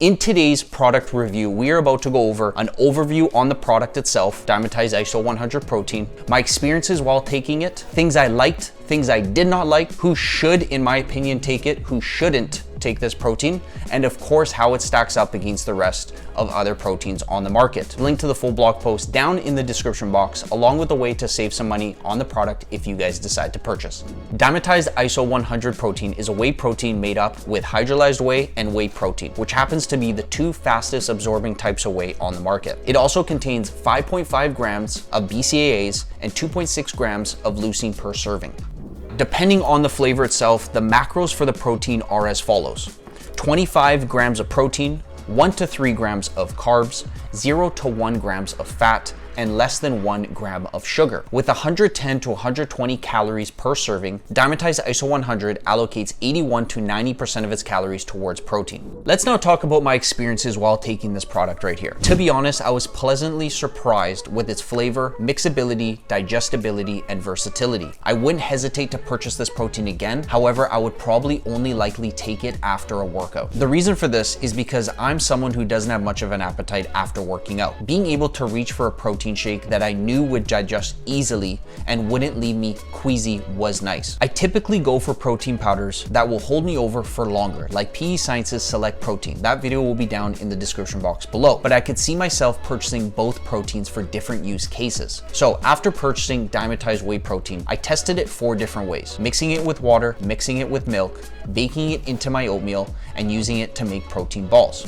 In today's product review, we are about to go over an overview on the product itself, Dymatize ISO 100 protein, my experiences while taking it, things I liked, things I did not like, who should, in my opinion, take it, who shouldn't take this protein, and of course, how it stacks up against the rest of other proteins on the market. Link to the full blog post down in the description box, along with a way to save some money on the product if you guys decide to purchase. Dymatize ISO 100 protein is a whey protein made up with hydrolyzed whey and whey protein, which happens to be the two fastest absorbing types of whey on the market. It also contains 5.5 grams of BCAAs and 2.6 grams of leucine per serving. Depending on the flavor itself, the macros for the protein are as follows: 25 grams of protein, 1 to 3 grams of carbs, 0 to 1 grams of fat, and less than 1 gram of sugar. With 110 to 120 calories per serving, Dymatize ISO 100 allocates 81 to 90% of its calories towards protein. Let's now talk about my experiences while taking this product right here. To be honest, I was pleasantly surprised with its flavor, mixability, digestibility, and versatility. I wouldn't hesitate to purchase this protein again. However, I would probably only likely take it after a workout. The reason for this is because I'm someone who doesn't have much of an appetite after working out. Being able to reach for a protein shake that I knew would digest easily and wouldn't leave me queasy was nice. I typically go for protein powders that will hold me over for longer, like PE Science's Select Protein. That video will be down in the description box below, but I could see myself purchasing both proteins for different use cases. So after purchasing Dymatize whey protein, I tested it 4 different ways: mixing it with water, mixing it with milk, baking it into my oatmeal, and using it to make protein balls.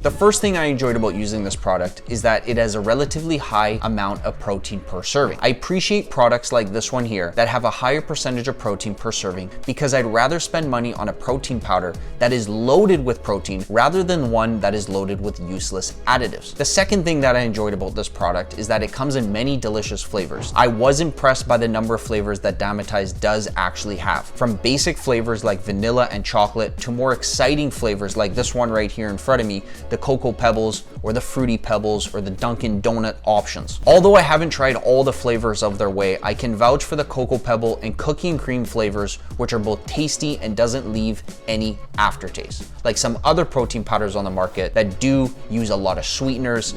The first thing I enjoyed about using this product is that it has a relatively high amount of protein per serving. I appreciate products like this one here that have a higher percentage of protein per serving because I'd rather spend money on a protein powder that is loaded with protein rather than one that is loaded with useless additives. The second thing that I enjoyed about this product is that it comes in many delicious flavors. I was impressed by the number of flavors that Dymatize does actually have, from basic flavors like vanilla and chocolate to more exciting flavors like this one right here in front of me, the Cocoa Pebbles or the Fruity Pebbles or the Dunkin' Donut options. Although I haven't tried all the flavors of their whey, I can vouch for the Cocoa Pebble and Cookie and Cream flavors, which are both tasty and doesn't leave any aftertaste, like some other protein powders on the market that do use a lot of sweeteners.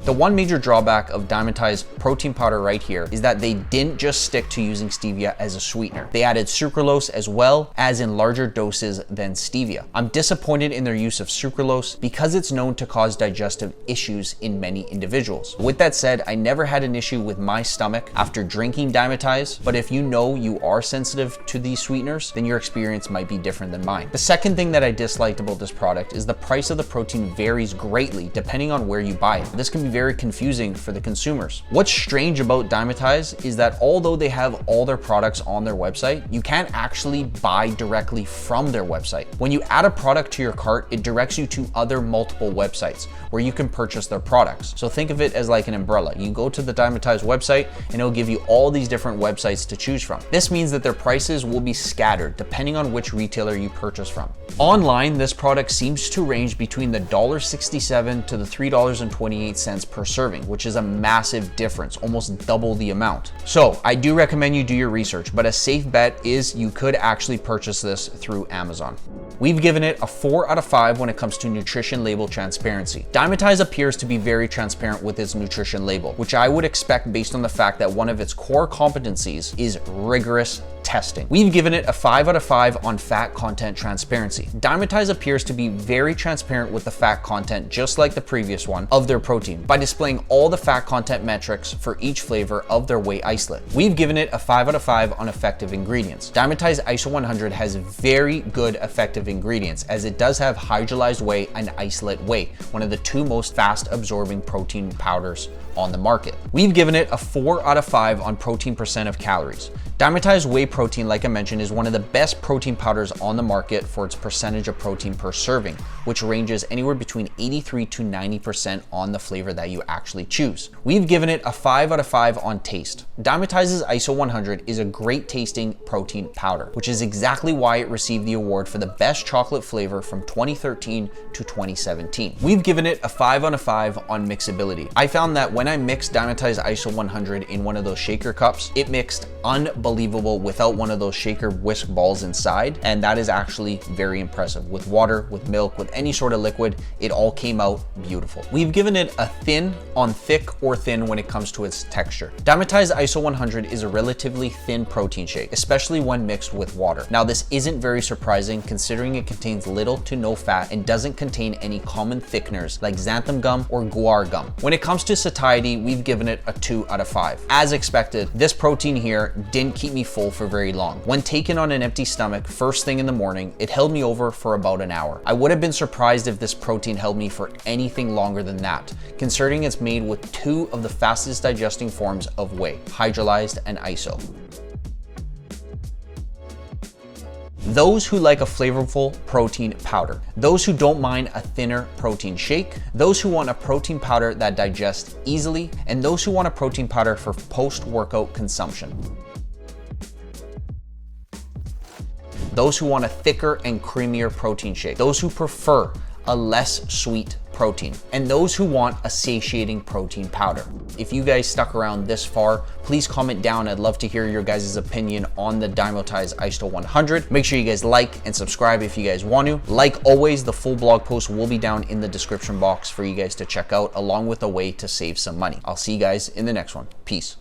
The one major drawback of Dymatize protein powder right here is that they didn't just stick to using stevia as a sweetener. They added sucralose as well, as in larger doses than stevia. I'm disappointed in their use of sucralose because it's known to cause digestive issues in many individuals. With that said, I never had an issue with my stomach after drinking Dymatize, but if you know you are sensitive to these sweeteners, then your experience might be different than mine. The second thing that I disliked about this product is the price of the protein varies greatly depending on where you buy it. This can be very confusing for the consumers. What's strange about Dymatize is that although they have all their products on their website, you can't actually buy directly from their website. When you add a product to your cart, it directs you to other multiple websites where you can purchase their products. So think of it as like an umbrella. You go to the Dymatize website and it'll give you all these different websites to choose from. This means that their prices will be scattered depending on which retailer you purchase from. Online, this product seems to range between the $1.67 to the $3.28 per serving, which is a massive difference, almost double the amount. So I do recommend you do your research, but a safe bet is you could actually purchase this through Amazon. We've given it a 4 out of 5 when it comes to nutrition label transparency. Dymatize appears to be very transparent with its nutrition label, which I would expect based on the fact that one of its core competencies is rigorous testing. We've given it a 5 out of 5 on fat content transparency. Dymatize appears to be very transparent with the fat content, just like the previous one, of their protein by displaying all the fat content metrics for each flavor of their whey isolate. We've given it a 5 out of 5 on effective ingredients. Dymatize ISO 100 has very good effective ingredients, as it does have hydrolyzed whey and isolate whey, one of the 2 most fast absorbing protein powders on the market. We've given it a 4 out of 5 on protein percent of calories. Dymatize whey protein, like I mentioned, is one of the best protein powders on the market for its percentage of protein per serving, which ranges anywhere between 83 to 90% on the flavor that you actually choose. We've given it a 5 out of 5 on taste. Dymatize's ISO 100 is a great tasting protein powder, which is exactly why it received the award for the best chocolate flavor from 2013 to 2017. We've given it a 5 out of 5 on mixability. I found that when I mixed Dymatize ISO 100 in one of those shaker cups, it mixed unbelievably unbelievable without one of those shaker whisk balls inside, and that is actually very impressive. With water, with milk, with any sort of liquid, it all came out beautiful. We've given it a thin on thick or thin when it comes to its texture. Dymatize ISO 100 is a relatively thin protein shake, especially when mixed with water. Now, this isn't very surprising considering it contains little to no fat and doesn't contain any common thickeners like xanthan gum or guar gum. When it comes to satiety, we've given it a 2 out of 5. As expected, this protein here didn't keep me full for very long. When taken on an empty stomach first thing in the morning, it held me over for about an hour. I would have been surprised if this protein held me for anything longer than that, considering it's made with 2 of the fastest digesting forms of whey, hydrolyzed and iso. Those who like a flavorful protein powder, those who don't mind a thinner protein shake, those who want a protein powder that digests easily, and those who want a protein powder for post-workout consumption. Those who want a thicker and creamier protein shake, those who prefer a less sweet protein, and those who want a satiating protein powder. If you guys stuck around this far, please comment down. I'd love to hear your guys' opinion on the Dymatize ISO 100. Make sure you guys like and subscribe if you guys want to. Like always, the full blog post will be down in the description box for you guys to check out, along with a way to save some money. I'll see you guys in the next one. Peace.